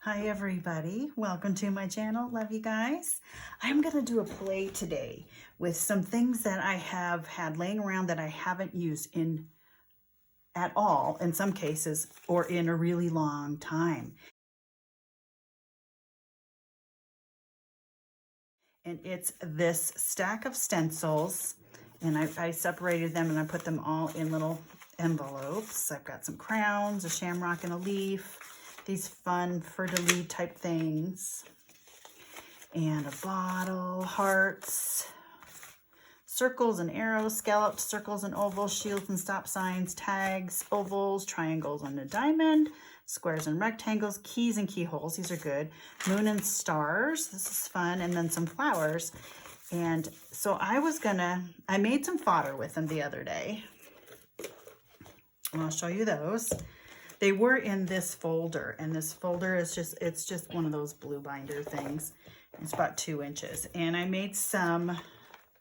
Hi everybody, welcome to my channel. Love you guys. I'm gonna do a play today with some things that I have had laying around that I haven't used in at all in some cases or in a really long time. And it's this stack of stencils, and I separated them and I put them all in little envelopes. I've got some crowns, a shamrock and a leaf, these fun fleur-de-lis type things, and a bottle, hearts, circles and arrows, scalloped circles and ovals, shields and stop signs, tags, ovals, triangles and a diamond, squares and rectangles, keys and keyholes. These are good. Moon and stars. This is fun. And then some flowers. And so I made some fodder with them the other day. And I'll show you those. They were in this folder, and this folder is it's just one of those blue binder things. It's about 2 inches. And I made some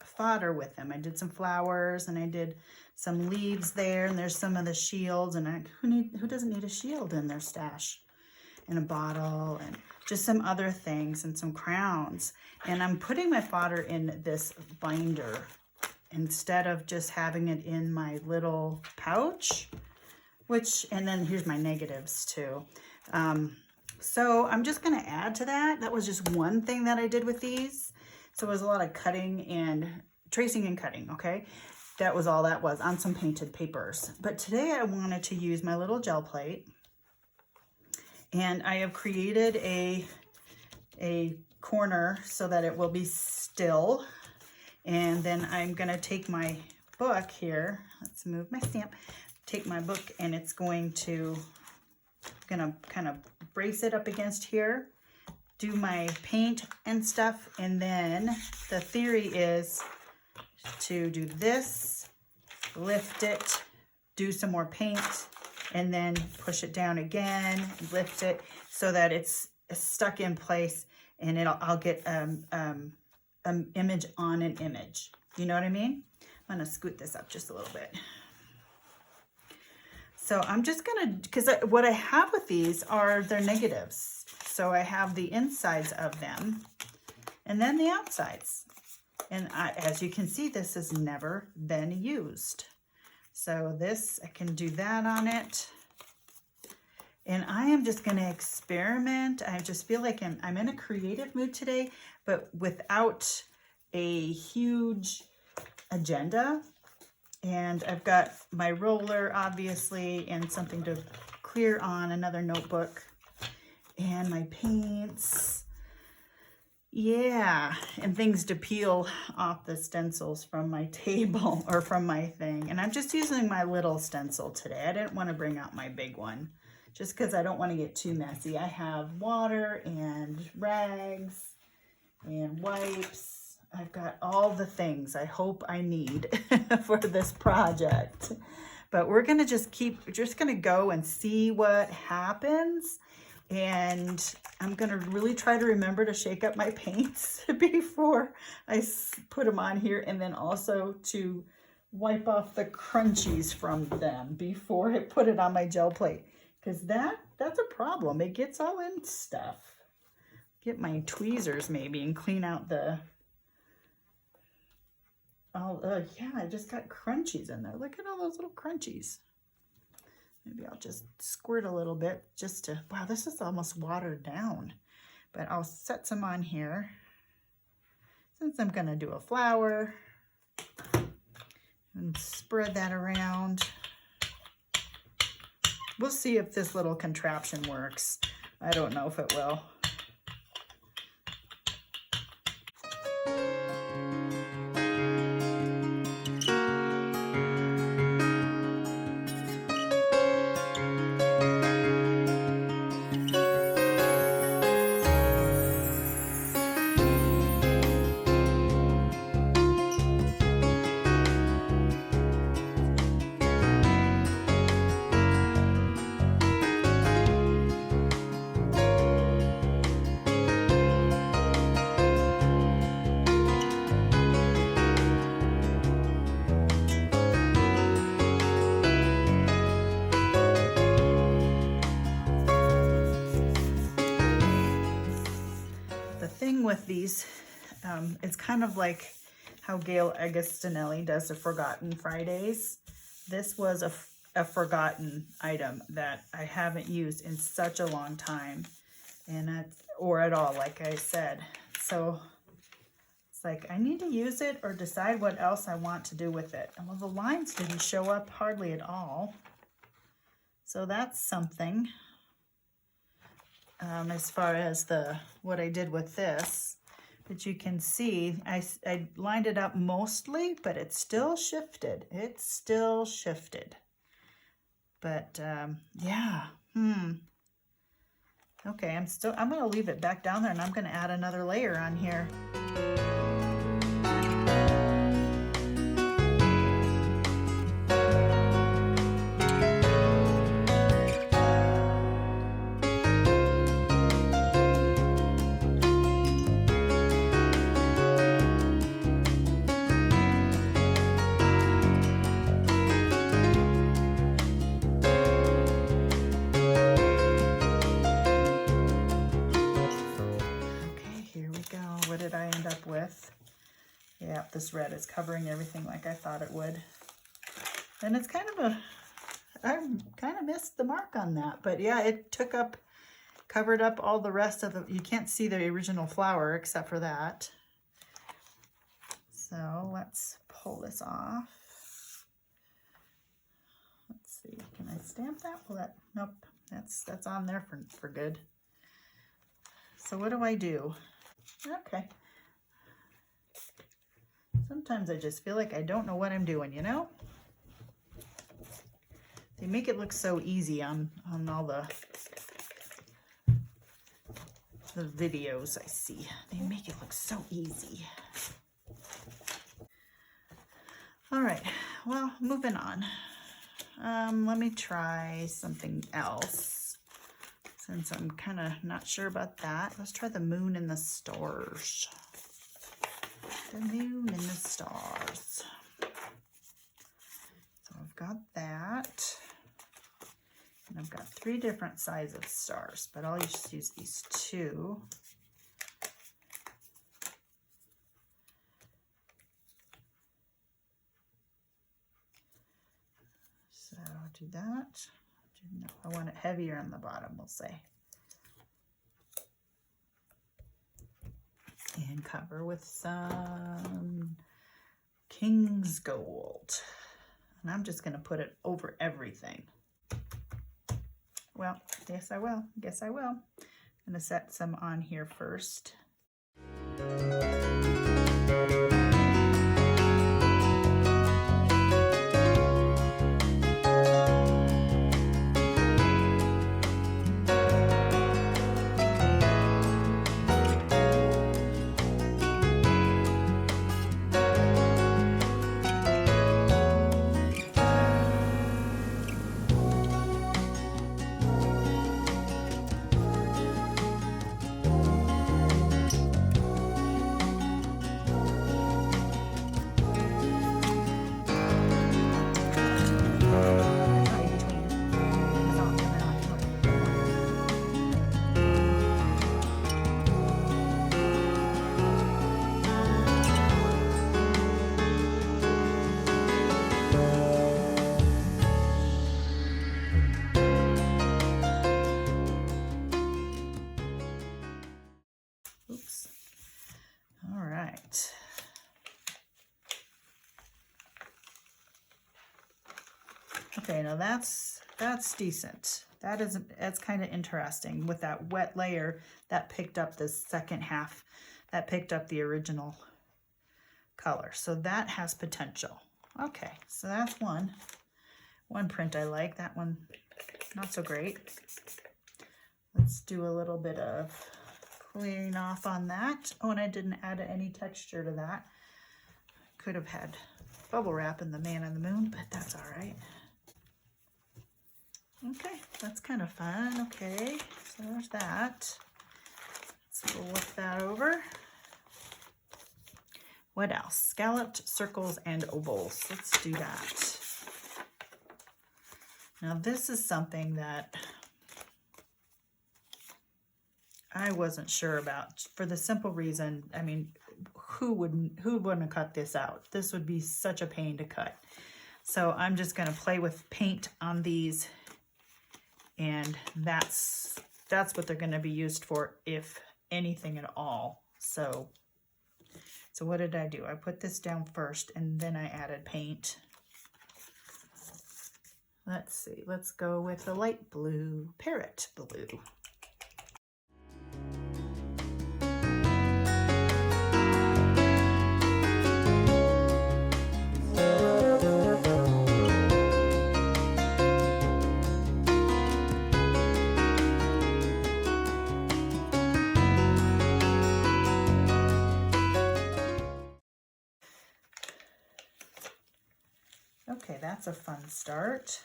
fodder with them. I did some flowers and I did some leaves there, and there's some of the shields, and who doesn't need a shield in their stash, and a bottle, and just some other things, and some crowns. And I'm putting my fodder in this binder instead of just having it in my little pouch, and then here's my negatives too. So I'm just going to add to that. That was just one thing that I did with these. So it was a lot of cutting and tracing and cutting, okay? That was all that was on some painted papers. But today I wanted to use my little gel plate. And I have created a corner so that it will be still. And then I'm going to take my book here. Let's move my stamp. Take my book, and it's going to kind of brace it up against here, do my paint and stuff, and then the theory is to do this, lift it, do some more paint, and then push it down again, lift it so that it's stuck in place, and I'll get an image on an image. You know what I mean? I'm gonna scoot this up just a little bit. So I'm just gonna, because what I have with these are their negatives. So I have the insides of them and then the outsides. And as you can see, this has never been used. So this, I can do that on it. And I am just gonna experiment. I just feel like I'm in a creative mood today, but without a huge agenda. And I've got my roller, obviously, and something to clear on, another notebook, and my paints. Yeah, and things to peel off the stencils from my table or from my thing. And I'm just using my little stencil today. I didn't want to bring out my big one just because I don't want to get too messy. I have water and rags and wipes. I've got all the things I hope I need for this project. But we're gonna just gonna go and see what happens. And I'm gonna really try to remember to shake up my paints before I put them on here, and then also to wipe off the crunchies from them before I put it on my gel plate. Because that's a problem. It gets all in stuff. Get my tweezers maybe and clean out the yeah, I just got crunchies in there. Look at all those little crunchies. Maybe I'll just squirt a little bit just to, wow, this is almost watered down. But I'll set some on here. Since I'm gonna do a flower, and spread that around. We'll see if this little contraption works. I don't know if it will. thing with these, it's kind of like how Gail Agostinelli does the Forgotten Fridays. This was a forgotten item that I haven't used in such a long time, and or at all, like I said. So it's like I need to use it or decide what else I want to do with it. Well, the lines didn't show up hardly at all, so that's something. As far as what I did with this, but you can see I lined it up mostly, but it still shifted. It's still shifted. But yeah, okay, I'm gonna leave it back down there, and I'm gonna add another layer on here. Yeah, this red is covering everything like I thought it would. And it's kind of I kind of missed the mark on that. But yeah, it covered up all the rest of you can't see the original flower except for that. So let's pull this off. Let's see, can I stamp that? Well, nope, that's on there for good. So what do I do? Okay. Sometimes I just feel like I don't know what I'm doing, you know? They make it look so easy on all the videos I see. They make it look so easy. All right, well, moving on. Let me try something else, since I'm kind of not sure about that. Let's try the moon and the stars. The moon and the stars. So I've got that. And I've got 3 different sizes of stars, but I'll just use these 2. So do that. No, I want it heavier on the bottom, we'll say. And cover with some King's Gold. And I'm just going to put it over everything. Well, yes I will. Guess I will. I'm going to set some on here first. Oops. All right. Okay, now that's decent. That's kind of interesting. With that wet layer, that picked up the second half, that picked up the original color. So that has potential. Okay, so that's one print I like. That one, not so great. Let's do a little bit of clearing off on that. Oh, and I didn't add any texture to that. Could have had bubble wrap in the man on the moon, but that's all right. Okay, that's kind of fun. Okay, so there's that. So we'll flip that over. What else? Scalloped circles and ovals. Let's do that. Now this is something that I wasn't sure about, for the simple reason, I mean, who wouldn't have cut this out? This would be such a pain to cut. So I'm just going to play with paint on these, and that's what they're going to be used for, if anything at all. So what did I do? I put this down first, and then I added paint. Let's see, let's go with the light blue, parrot blue. Okay, that's a fun start.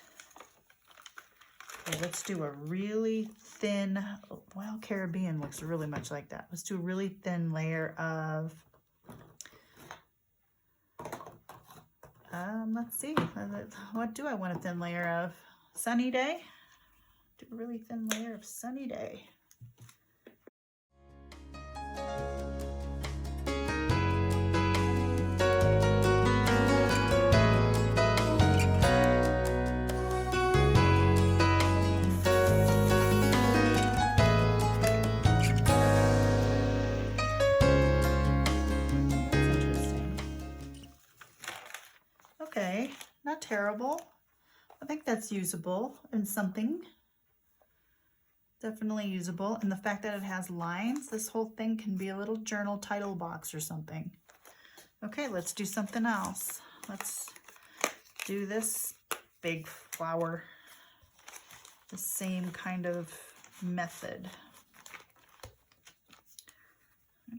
Okay, let's do a really thin, well, Caribbean looks really much like that. Let's do a really thin layer of, let's see, what do I want a thin layer of? Sunny Day? Do a really thin layer of Sunny Day. Okay, not terrible. I think that's usable in something. Definitely usable. And the fact that it has lines, this whole thing can be a little journal title box or something. Okay, let's do something else. Let's do this big flower. The same kind of method.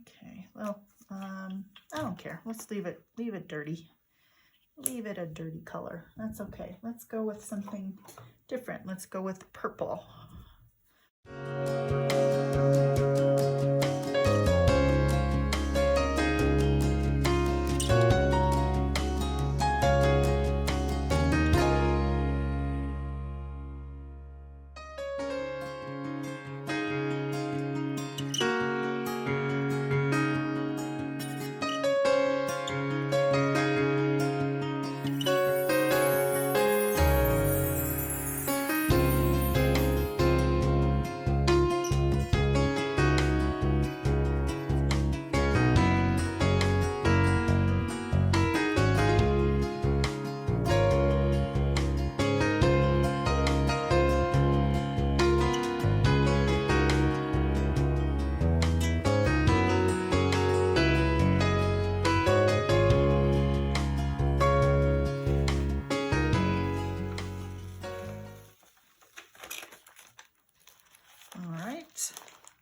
Okay, well, I don't care. Let's leave it dirty. Leave it a dirty color. That's okay. Let's go with something different. Let's go with purple.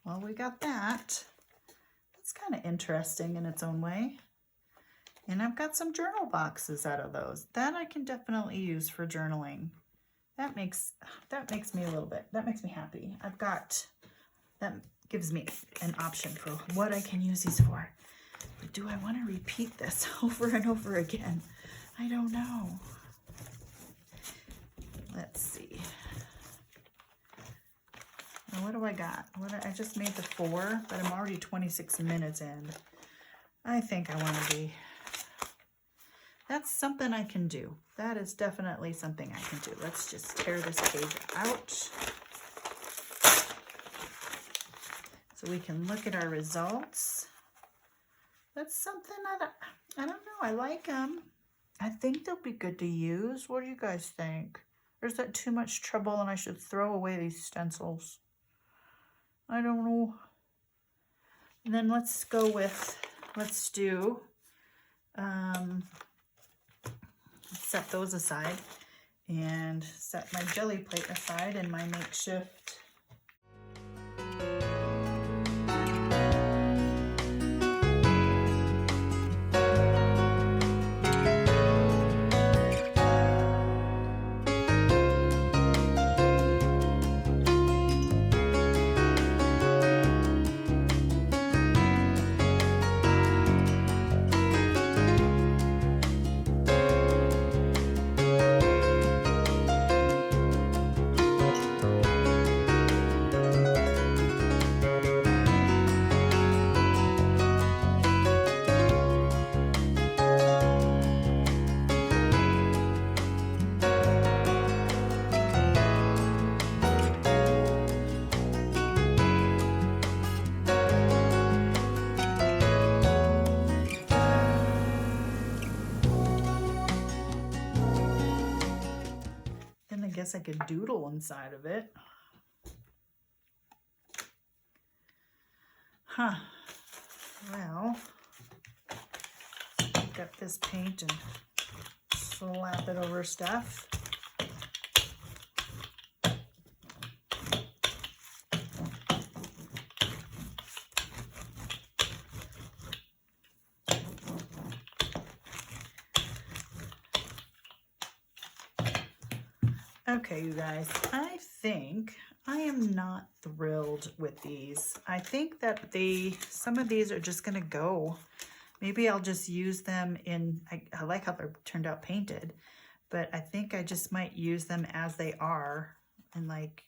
Well, we got that. It's kind of interesting in its own way. And I've got some journal boxes out of those. That I can definitely use for journaling. That makes me a little bit, that makes me happy. That gives me an option for what I can use these for. But do I want to repeat this over and over again? I don't know. Let's see. Now, what do I got? I just made the 4, but I'm already 26 minutes in. I think I want to be... That's something I can do. That is definitely something I can do. Let's just tear this page out so we can look at our results. That's something I don't know. I like them. I think they'll be good to use. What do you guys think? Or is that too much trouble and I should throw away these stencils? I don't know. And then let's do, set those aside and set my jelly plate aside and my makeshift. guess I could doodle inside of it. Huh. Well, pick up this paint and slap it over stuff. Okay, you guys, I think I am not thrilled with these. I think that some of these are just gonna go. Maybe I'll just use them in, I like how they're turned out painted, but I think I just might use them as they are and like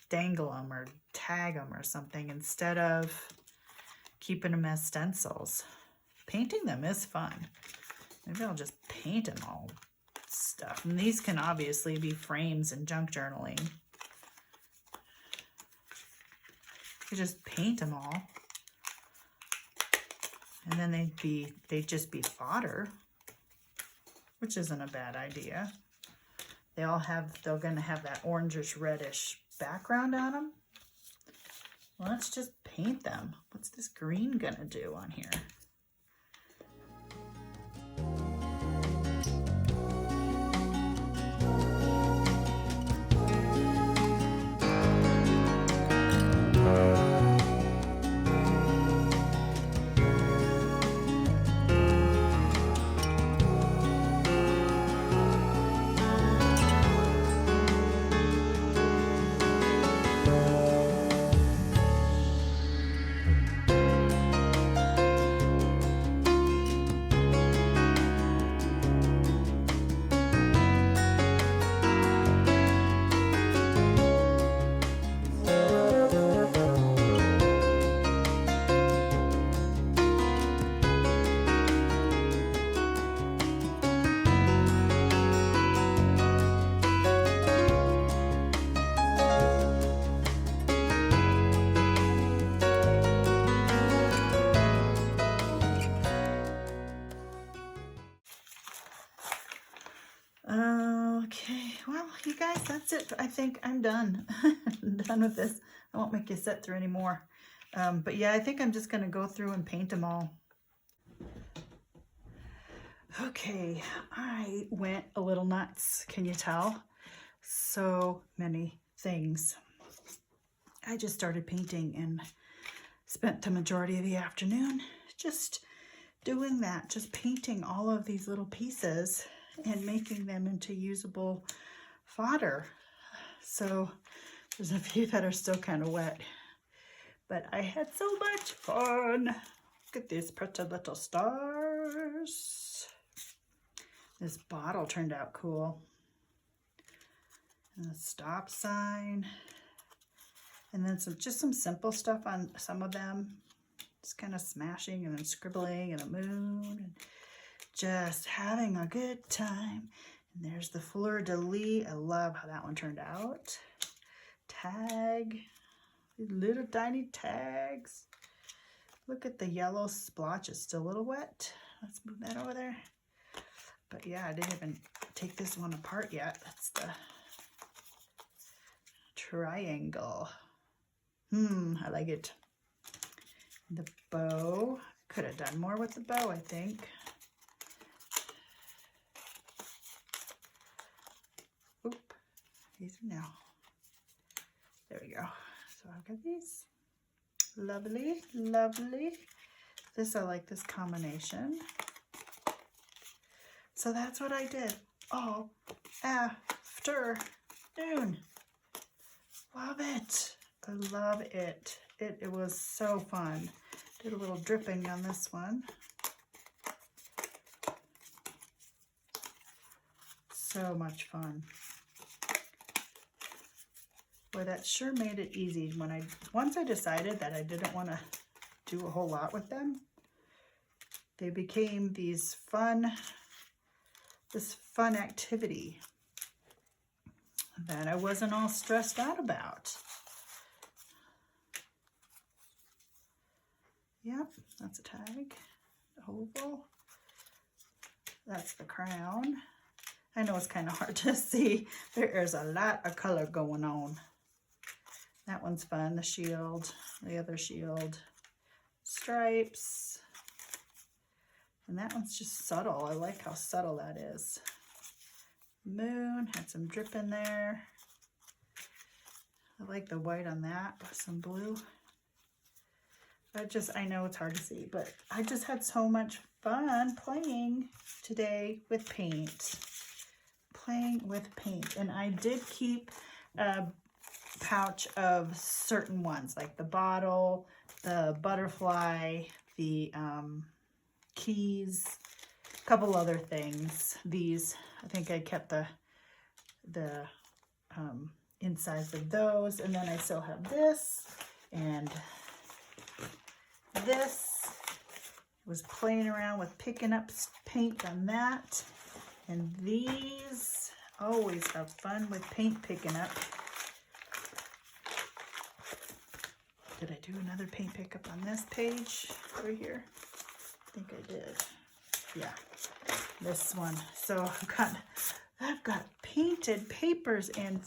dangle them or tag them or something instead of keeping them as stencils. Painting them is fun. Maybe I'll just paint them all stuff. And these can obviously be frames and junk journaling. You just paint them all. And then they'd just be fodder, which isn't a bad idea. They're gonna have that orangish reddish background on them. Well, let's just paint them. What's this green gonna do on here? Okay, well, you guys, that's it. I think I'm done. I'm done with this. I won't make you sit through anymore. But yeah, I think I'm just going to go through and paint them all. Okay, I went a little nuts. Can you tell? So many things. I just started painting and spent the majority of the afternoon just doing that, just painting all of these little pieces and making them into usable fodder. So there's a few that are still kind of wet, but I had so much fun. Look at these pretty little stars. This bottle turned out cool. And a stop sign. And then just some simple stuff on some of them. Just kind of smashing and then scribbling and a moon. And just having a good time. And there's the fleur-de-lis. I love how that one turned out. Tag. These little tiny tags. Look at the yellow splotch. It's still a little wet. Let's move that over there. But yeah, I didn't even take this one apart yet. That's the triangle. I like it. The bow. Could have done more with the bow, I think. Oop. These are now. There we go. So I've got these. Lovely, lovely. This, I like this combination. So that's what I did all afternoon. Love it. I love it. It was so fun. Did a little dripping on this one. So much fun. Boy, that sure made it easy. Once I decided that I didn't want to do a whole lot with them, they became this fun activity that I wasn't all stressed out about. Yep, that's a tag, oval. That's the crown. I know it's kind of hard to see. There is a lot of color going on. That one's fun, the shield, the other shield, stripes. And that one's just subtle. I like how subtle that is. Moon, had some drip in there. I like the white on that with some blue. I know it's hard to see, but I just had so much fun playing today with paint. And I did keep a pouch of certain ones, like the bottle, the butterfly, the keys, a couple other things. These, I think I kept the insides of those, and then I still have this and this. Was playing around with picking up paint on that, and these always have fun with paint picking up. Did I do another paint pickup on this page right here? I think I did. Yeah, this one. So I've got painted papers and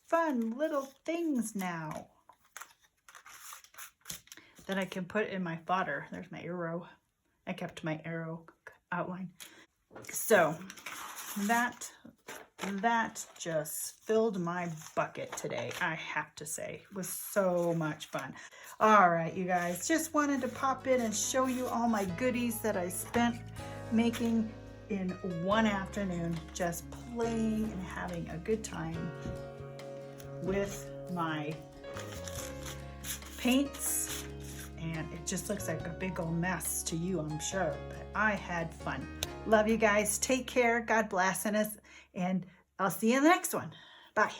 fun little things now that I can put in my fodder. There's my arrow. I kept my arrow outline. So that just filled my bucket today, I have to say. It was so much fun. All right, you guys, just wanted to pop in and show you all my goodies that I spent making in one afternoon, just playing and having a good time with my paints. And it just looks like a big old mess to you, I'm sure, but I had fun. Love you guys. Take care. God bless us, and I'll see you in the next one. Bye.